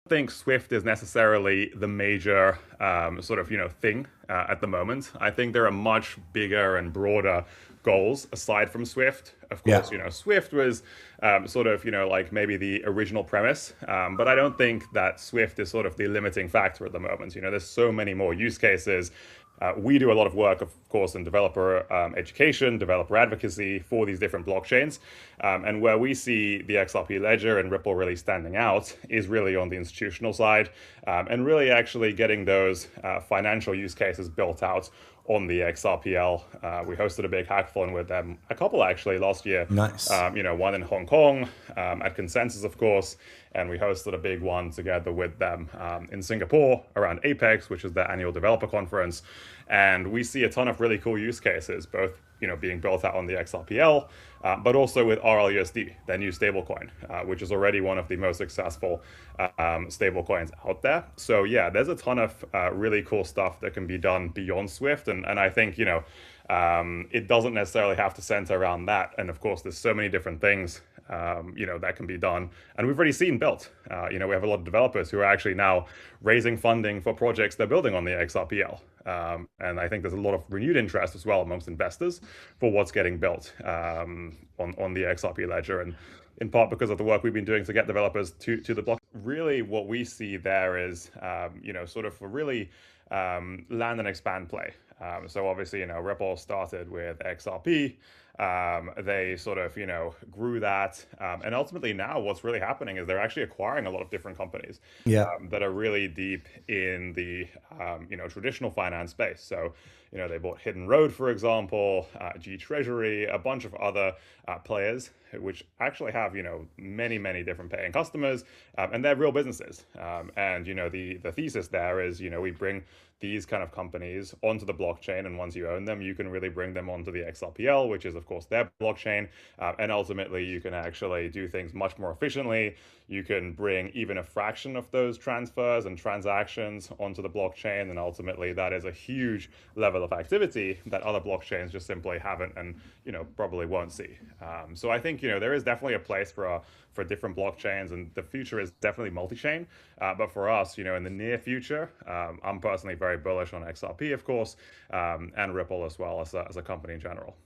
think Swift is necessarily the major sort of thing at the moment. I think there are much bigger and broader goals aside from Swift. Of Yeah. course, Swift was sort of like maybe the original premise, but I don't think that Swift is sort of the limiting factor at the moment. There's so many more use cases. We do a lot of work, of course, in developer education, developer advocacy for these different blockchains. And where we see the XRP ledger and Ripple really standing out is really on the institutional side, and really actually getting those financial use cases built out on the XRPL. We hosted a big hackathon with them, a couple actually last year. Nice. One in Hong Kong at Consensus, of course, and we hosted a big one together with them in Singapore around Apex, which is their annual developer conference. And we see a ton of really cool use cases, both being built out on the XRPL, but also with RLUSD, their new stablecoin, which is already one of the most successful stablecoins out there. So yeah, there's a ton of really cool stuff that can be done beyond Swift, and I think it doesn't necessarily have to center around that. And of course, there's so many different things that can be done. And we've already seen built. We have a lot of developers who are actually now raising funding for projects they're building on the XRPL. And I think there's a lot of renewed interest as well amongst investors for what's getting built on the XRP ledger. And in part because of the work we've been doing to get developers to the block. Really, what we see there is, sort of a really land and expand play. So obviously, Ripple started with XRP. They sort of, grew that. And ultimately now what's really happening is they're actually acquiring a lot of different companies Yeah. that are really deep in the, traditional finance space. So, they bought Hidden Road, for example, G Treasury, a bunch of other players, which actually have, many, many different paying customers, and they're real businesses. And, the thesis there is, we bring these kind of companies onto the blockchain, and once you own them, you can really bring them onto the XRPL, which is of course their blockchain, and ultimately you can actually do things much more efficiently. You can bring even a fraction of those transfers and transactions onto the blockchain, and ultimately that is a huge level of activity that other blockchains just simply haven't and probably won't see. So I think there is definitely a place for different blockchains, and the future is definitely multi-chain. But for us, in the near future, I'm personally very bullish on XRP, of course, and Ripple as well as a company in general.